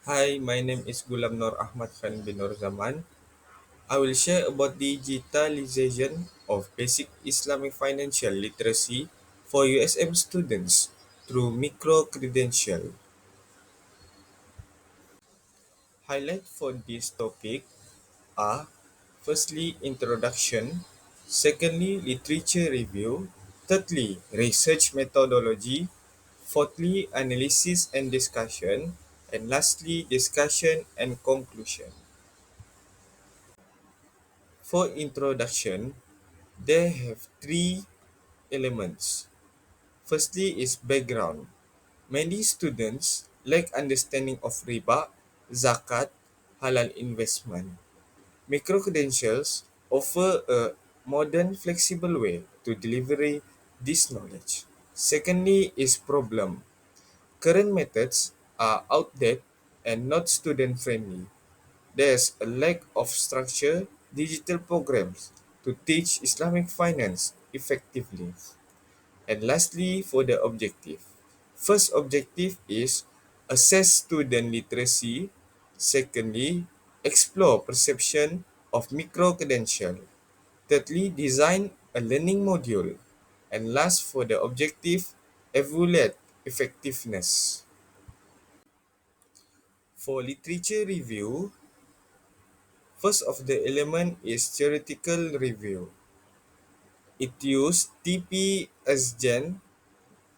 Hi, my name is Gulam Nur Ahmad Khan bin Nur Zaman. I will share about digitalization of basic Islamic financial literacy for USM students through micro-credential. Highlight for this topic are firstly introduction, secondly literature review, thirdly research methodology, fourthly analysis and discussion, and lastly discussion and conclusion. For introduction, they have three elements. Firstly is background. Many students lack understanding of riba, zakat, halal investment. Micro-credentials offer a modern flexible way to deliver this knowledge. Secondly is problem. Current methods are outdated and not student-friendly. There's a lack of structure digital programs to teach Islamic finance effectively. And lastly, for the objective. First objective is assess student literacy. Secondly, explore perception of micro-credential. Thirdly, design a learning module. And last, for the objective, evaluate effectiveness. For literature review, first of the element is theoretical review. It used TP Asgen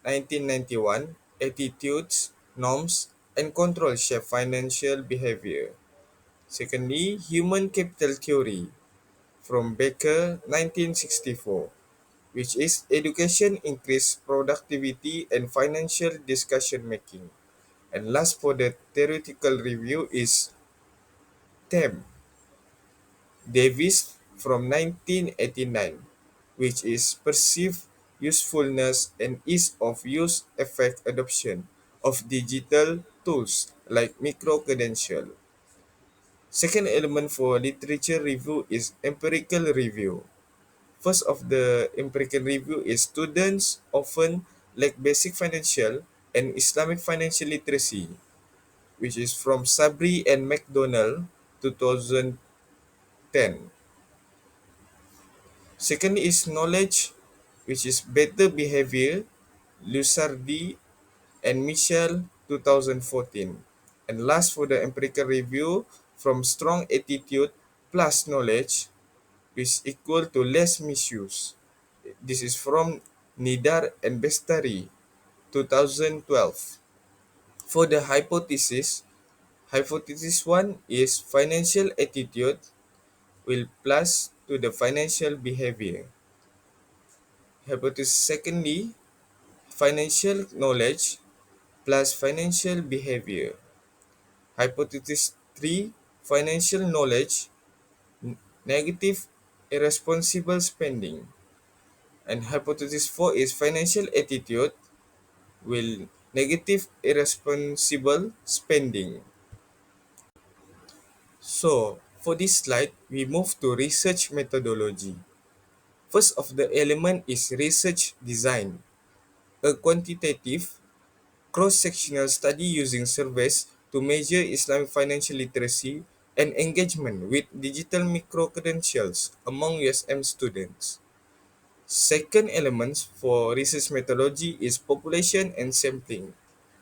1991 attitudes, norms, and control shape financial behavior. Secondly, human capital theory from Becker 1964, which is education increase productivity and financial discussion making. And last for the theoretical review is TEM Davis from 1989, which is perceived usefulness and ease of use effect adoption of digital tools like micro-credential. Second element for literature review is empirical review. First of the empirical review is students often lack basic financial and Islamic financial literacy, which is from Sabri and McDonald 2010. Second is knowledge, which is better behavior, Lusardi and Michel 2014. And last for the empirical review, from strong attitude plus knowledge, which equal to less misuse. This is from Nidar and Bestari 2012. For the hypothesis 1 is financial attitude will plus to the financial behavior. Hypothesis secondly, financial knowledge plus financial behavior. Hypothesis 3, financial knowledge, negative irresponsible spending. And hypothesis 4 is financial attitude will negative irresponsible spending. So, for this slide, we move to research methodology. First of the element is research design, a quantitative cross-sectional study using surveys to measure Islamic financial literacy and engagement with digital micro-credentials among USM students. Second element for research methodology is population and sampling.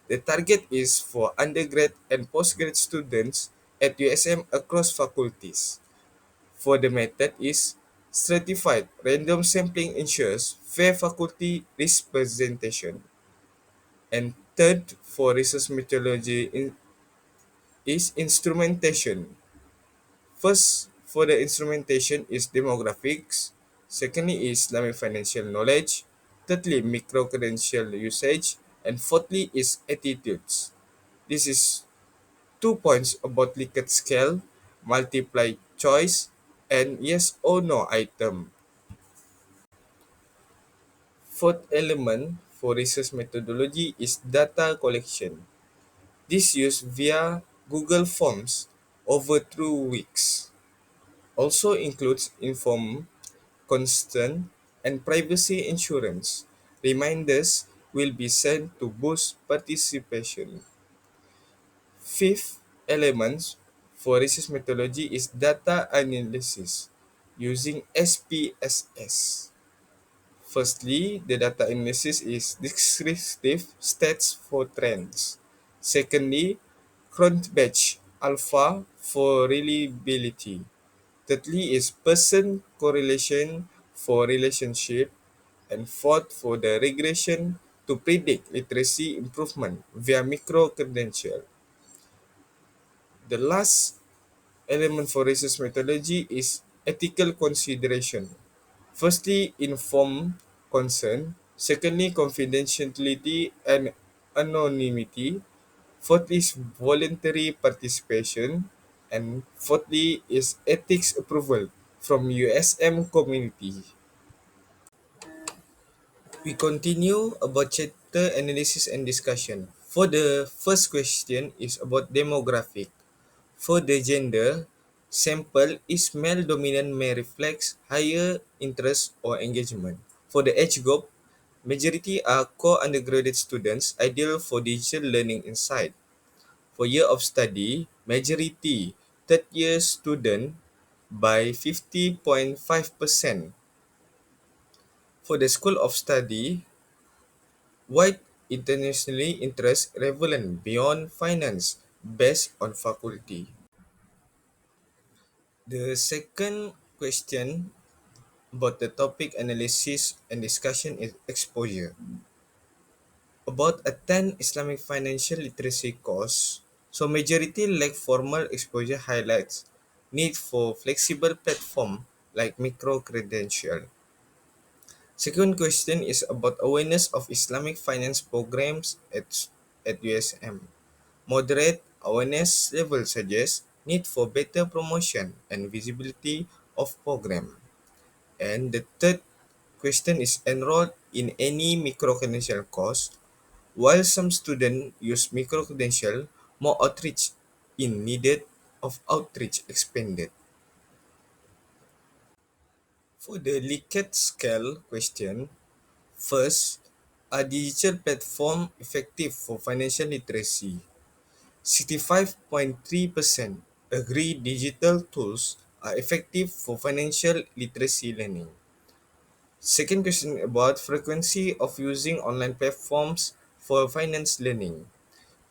The target is for undergrad and postgrad students at USM across faculties. For the method is stratified random sampling ensures fair faculty representation. And third, for research methodology is instrumentation. First, for the instrumentation is demographics. Secondly is Islamic financial knowledge. Thirdly, micro-credential usage. And fourthly is attitudes. This is 2 points about Likert scale, multiply choice, and yes or no item. Fourth element for research methodology is data collection. This used via Google Forms over 2 weeks. Also includes inform, consent, and privacy insurance. Reminders will be sent to boost participation. Fifth elements for research methodology is data analysis using SPSS. Firstly, the data analysis is descriptive stats for trends. Secondly, Cronbach alpha for reliability. Thirdly is person correlation for relationship. And fourth for the regression to predict literacy improvement via micro credential. The last element for research methodology is ethical consideration. Firstly, informed consent. Secondly, confidentiality and anonymity. Fourth is voluntary participation. And fourthly is ethics approval from USM community. We continue about chapter analysis and discussion. For the first question is about demographic. For the gender, sample is male dominant may reflect higher interest or engagement. For the age group, majority are core undergraduate students ideal for digital learning insight. For year of study, majority third year student by 50.5%. For the school of study, wide internationally interest relevant beyond finance based on faculty. The second question about the topic analysis and discussion is exposure. About attend Islamic financial literacy course, so majority lack formal exposure highlights need for flexible platform like micro credential. Second question is about awareness of Islamic finance programs at USM. Moderate awareness level suggests need for better promotion and visibility of program. And the third question is enrolled in any micro-credential course. While some students use micro-credential, more outreach in needed of outreach expanded. For the Likert scale question, first, are digital platform effective for financial literacy? 65.3% agree digital tools are effective for financial literacy learning. Second question about frequency of using online platforms for finance learning.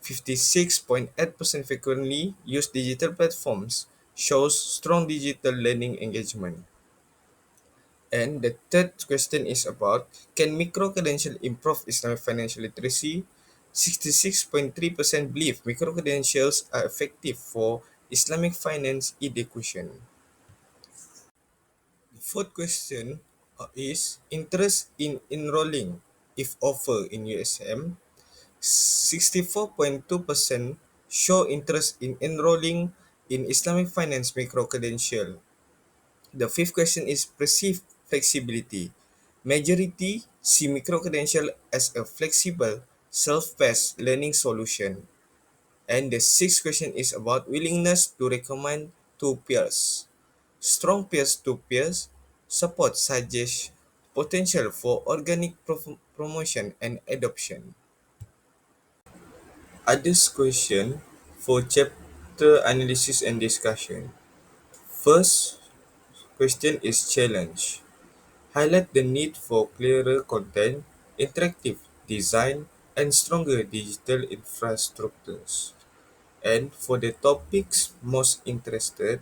56.8% frequently use digital platforms shows strong digital learning engagement. And the third question is about can micro-credential improve Islamic financial literacy? 66.3% believe micro-credentials are effective for Islamic finance education. The fourth question is interest in enrolling if offer in USM. 64.2% show interest in enrolling in Islamic finance micro-credential. The fifth question is perceived flexibility. Majority see micro-credential as a flexible, self-paced learning solution. And the sixth question is about willingness to recommend to peers. Strong peers-to-peers support suggests potential for organic promotion and adoption. Others question for chapter analysis and discussion. First question is challenge. Highlight the need for clearer content, interactive design, and stronger digital infrastructures. And for the topics most interested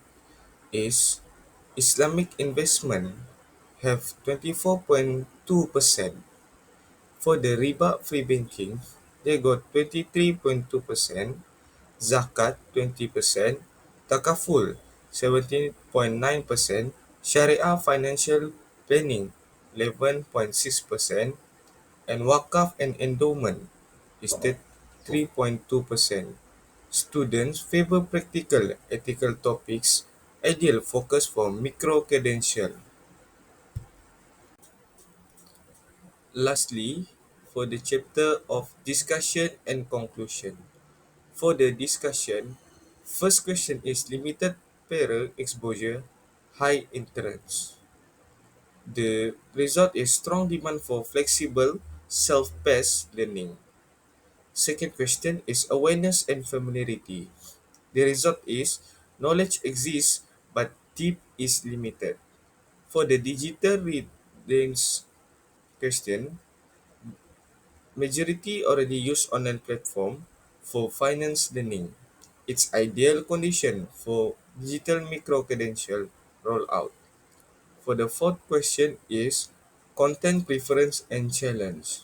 is Islamic investment have 24.2%. For the riba free banking, they got 23.2%, zakat 20%, takaful 17.9%, Sharia financial planning 11.6%, and wakaf and endowment is 3.2%. Students favor practical ethical topics, ideal focus for micro credential. Lastly, for the chapter of discussion and conclusion. For the discussion, first question is limited pair exposure, high interest. The result is strong demand for flexible, self-paced learning. Second question is awareness and familiarity. The result is knowledge exists, but depth is limited. For the digital readings question, majority already use online platform for finance learning. It's ideal condition for digital micro-credential rollout. For the fourth question is content preference and challenge.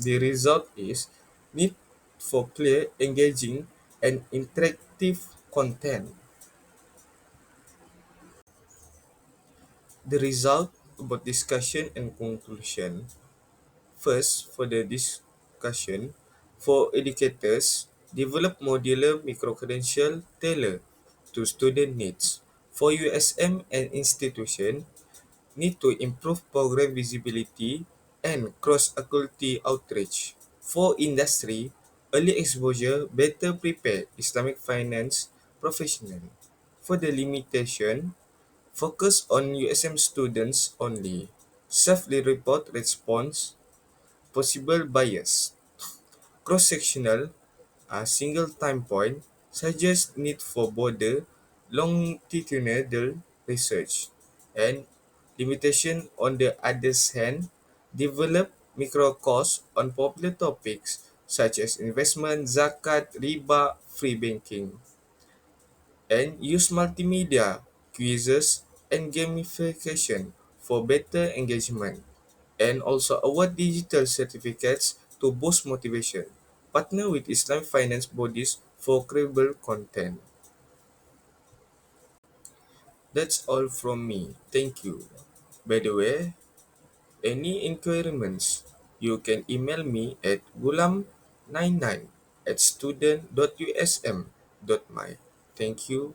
The result is need for clear, engaging, and interactive content. The result about discussion and conclusion. First, for the discussion, for educators, develop modular micro-credential tailored to student needs. For USM and institution, need to improve program visibility and cross-faculty outreach. For industry, early exposure better prepare Islamic finance professional. For the limitation, focus on USM students only. Self-report response, possible bias. Cross-sectional, a single time point, suggests need for broader longitudinal research, and limitation on the other hand, develop micro course on popular topics such as investment, zakat, riba, free banking, and use multimedia, quizzes, and gamification for better engagement, and also award digital certificates to boost motivation. Partner with Islamic finance bodies for credible content. That's all from me. Thank you. By the way, any inquiries, you can email me at gulam99 at student.usm.my. Thank you.